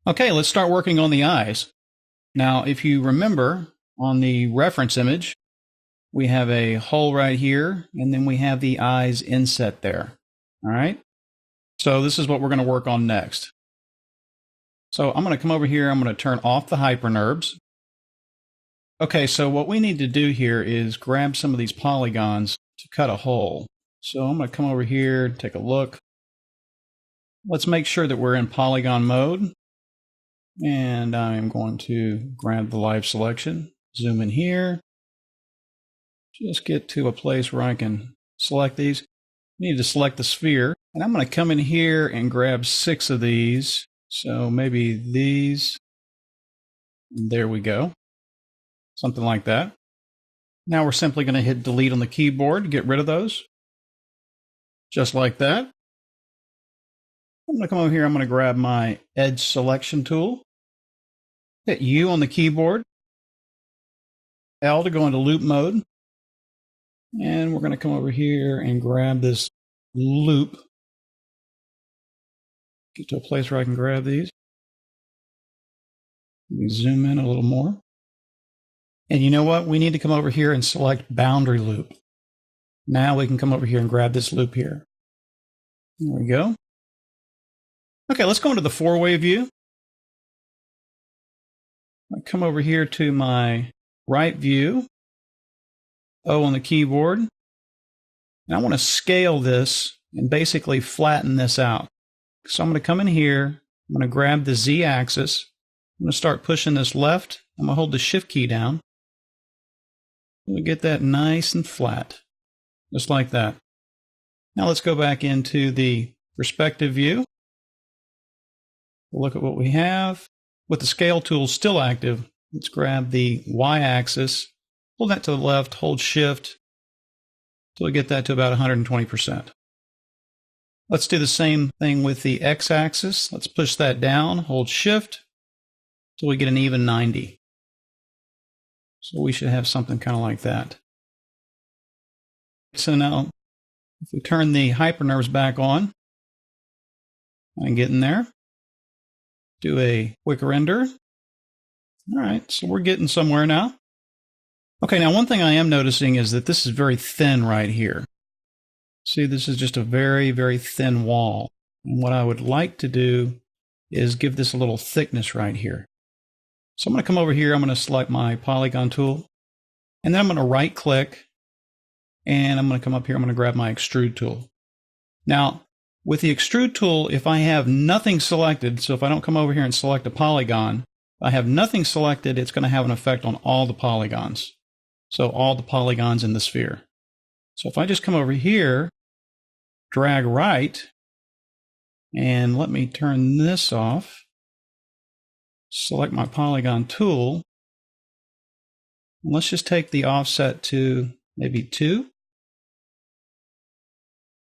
Okay, let's start working on the eyes. Now, if you remember on the reference image, we have a hole right here, and then we have the eyes inset there. All right. So this is what we're going to work on next. So I'm going to come over here. I'm going to turn off the hypernerbs. Okay, so what we need to do here is grab some of these polygons to cut a hole. So I'm going to come over here, take a look. Let's make sure that we're in polygon mode. And I'm going to grab the live selection, zoom in here, just get to a place where I can select these. I need to select the sphere, and I'm going to come in here and grab 6 of these. So maybe these, and there we go. Something like that. Now we're simply going to hit delete on the keyboard to get rid of those. Just like that. I'm going to come over here, I'm going to grab my edge selection tool. Hit U on the keyboard. L to go into loop mode. And we're going to come over here and grab this loop. Get to a place where I can grab these. Let me zoom in a little more. And you know what? We need to come over here and select boundary loop. Now we can come over here and grab this loop here. There we go. Okay, let's go into the 4-way view. I come over here to my right view, O on the keyboard, and I want to scale this and basically flatten this out. So I'm going to come in here, I'm going to grab the Z axis, I'm going to start pushing this left, I'm going to hold the Shift key down. We get that nice and flat, just like that. Now let's go back into the perspective view. Look at what we have. With the scale tool still active, let's grab the Y-axis, hold that to the left, hold Shift, until we get that to about 120%. Let's do the same thing with the X-axis. Let's push that down, hold Shift, until we get an even 90. So we should have something kind of like that. So now, if we turn the hypernerbs back on, I can get in there. Do a quick render. All right, so we're getting somewhere now. Okay, now one thing I am noticing is that this is very thin right here. See, this is just a very, very thin wall. And what I would like to do is give this a little thickness right here. So I'm going to come over here, I'm going to select my polygon tool, and then I'm going to right click, and I'm going to come up here, I'm going to grab my extrude tool. Now, with the extrude tool, if I have nothing selected, so if I don't come over here and select a polygon, if I have nothing selected, it's going to have an effect on all the polygons. So all the polygons in the sphere. So if I just come over here, drag right, and let me turn this off, select my polygon tool, and let's just take the offset to maybe 2.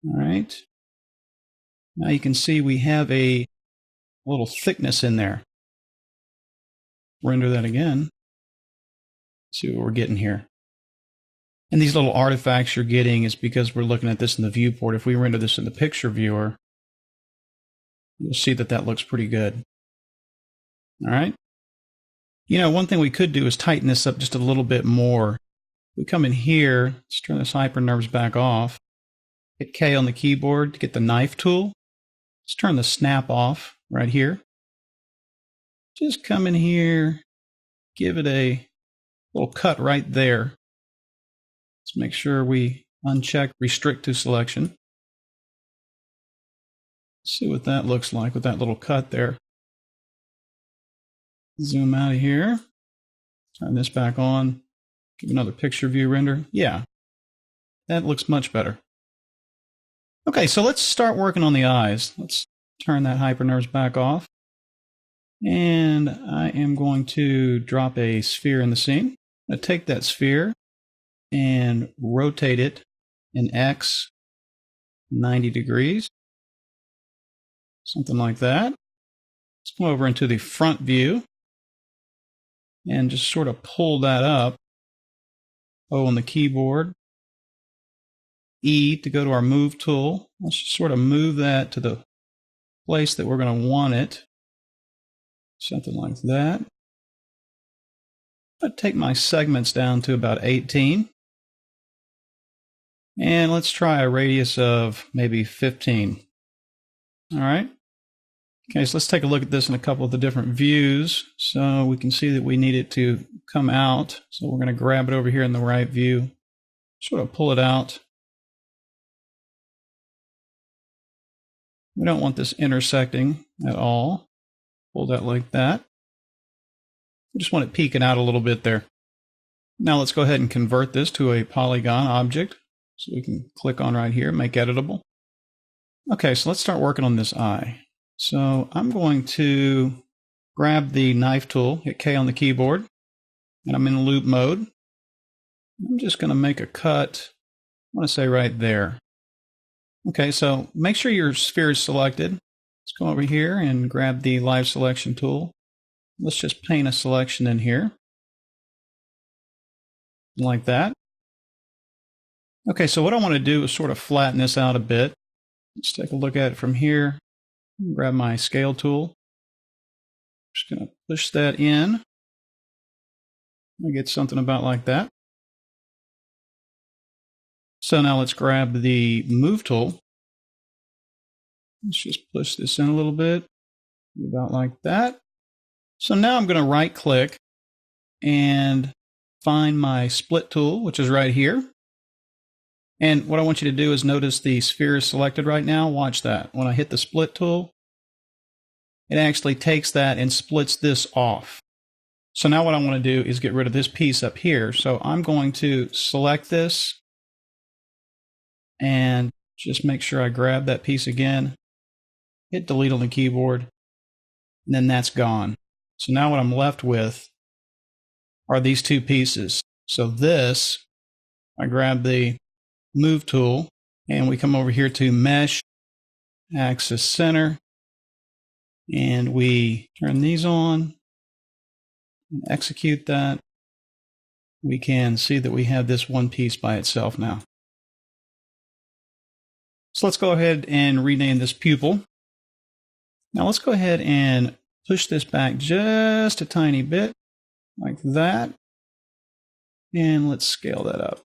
All right. Now you can see we have a little thickness in there. Render that again. See what we're getting here. And these little artifacts you're getting is because we're looking at this in the viewport. If we render this in the picture viewer, you'll see that that looks pretty good. All right. You know, one thing we could do is tighten this up just a little bit more. We come in here, let's turn this hypernerbs back off. Hit K on the keyboard to get the knife tool. Let's turn the snap off right here. Just come in here, give it a little cut right there. Let's make sure we uncheck restrict to selection. See what that looks like with that little cut there. Zoom out of here. Turn this back on. Give another picture view render. Yeah, that looks much better. Okay, so let's start working on the eyes. Let's turn that hypernerbs back off. And I am going to drop a sphere in the scene. I'm going to take that sphere and rotate it in X 90 degrees. Something like that. Let's come over into the front view and just sort of pull that up. O on the keyboard. E to go to our move tool. Let's just sort of move that to the place that we're going to want it. something like that. I'll take my segments down to about 18. And let's try a radius of maybe 15. All right. Okay, so let's take a look at this in a couple of the different views. So we can see that we need it to come out. So we're going to grab it over here in the right view, sort of pull it out. We don't want this intersecting at all. Pull that like that. We just want it peeking out a little bit there. Now let's go ahead and convert this to a polygon object. So we can click on right here, make editable. Okay, so let's start working on this eye. So I'm going to grab the knife tool, hit K on the keyboard, and I'm in loop mode. I'm just going to make a cut, I want to say right there. Okay, so make sure your sphere is selected. Let's go over here and grab the live selection tool. Let's just paint a selection in here, like that. Okay, so what I want to do is sort of flatten this out a bit. Let's take a look at it from here. Grab my scale tool. Just going to push that in. I get something about like that. So now let's grab the move tool. Let's just push this in a little bit, about like that. So now I'm going to right click and find my split tool, which is right here. And what I want you to do is notice the sphere is selected right now. Watch that. When I hit the split tool, it actually takes that and splits this off. So now what I want to do is get rid of this piece up here. So I'm going to select this and just make sure I grab that piece again, hit delete on the keyboard, and then that's gone. So now what I'm left with are these two pieces. So this, I grab the move tool and we come over here to mesh, axis center, and we turn these on and execute that. We can see that we have this one piece by itself now. So let's go ahead and rename this pupil. Now let's go ahead and push this back just a tiny bit, like that. And let's scale that up,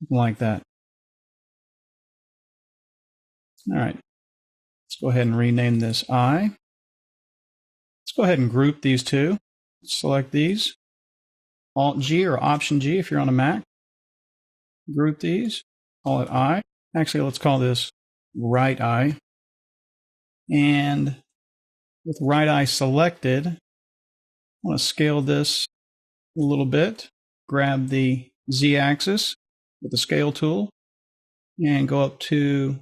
like that. All right. Let's go ahead and rename this eye. Let's go ahead and group these two. Select these. Alt-G or Option-G if you're on a Mac. Group these. Call it eye. Actually, let's call this right eye. And with right eye selected, I want to scale this a little bit. Grab the Z-axis with the scale tool and go up to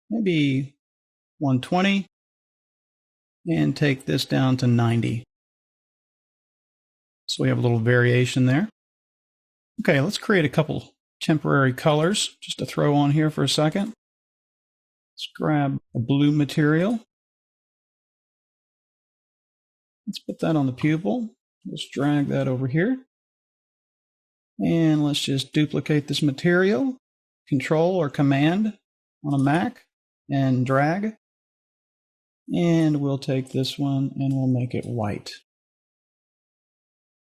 maybe 120 and take this down to 90. So we have a little variation there. Okay, let's create a couple temporary colors just to throw on here for a second. Let's grab a blue material. Let's put that on the pupil. Let's drag that over here. And let's just duplicate this material. Control or Command on a Mac and drag. And we'll take this one and we'll make it white.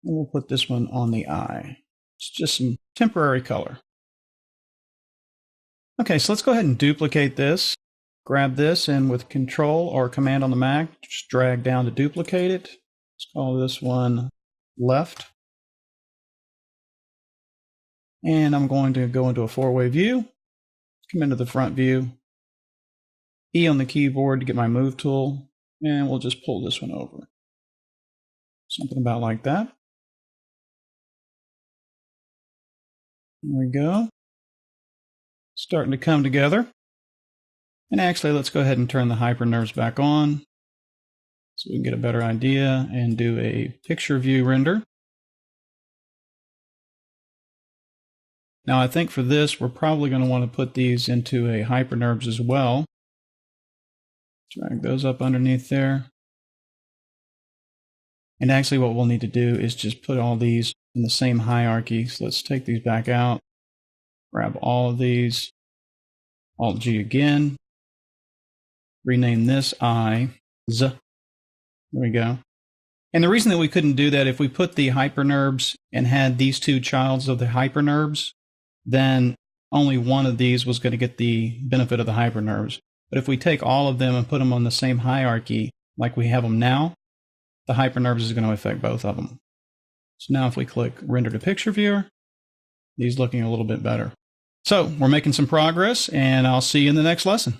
And we'll put this one on the eye. It's just some temporary color. Okay, so let's go ahead and duplicate this. Grab this and with Control or Command on the Mac, just drag down to duplicate it. Let's call this one left. And I'm going to go into a four-way view. Come into the front view. E on the keyboard to get my move tool. And we'll just pull this one over. Something about like that. There we go. Starting to come together. And actually, let's go ahead and turn the hypernerves back on so we can get a better idea and do a picture view render. Now, I think for this, we're probably going to want to put these into a hypernerves as well. Drag those up underneath there. And actually, what we'll need to do is just put all these in the same hierarchy. So let's take these back out, grab all of these, Alt-G again, rename this eye Z, There we go. And the reason that we couldn't do that, if we put the hypernerbs and had these two childs of the hypernerbs, then only one of these was going to get the benefit of the hypernerbs. But if we take all of them and put them on the same hierarchy like we have them now, the hypernerbs is going to affect both of them. So now if we click Render to Picture Viewer, these looking a little bit better. So we're making some progress, and I'll see you in the next lesson.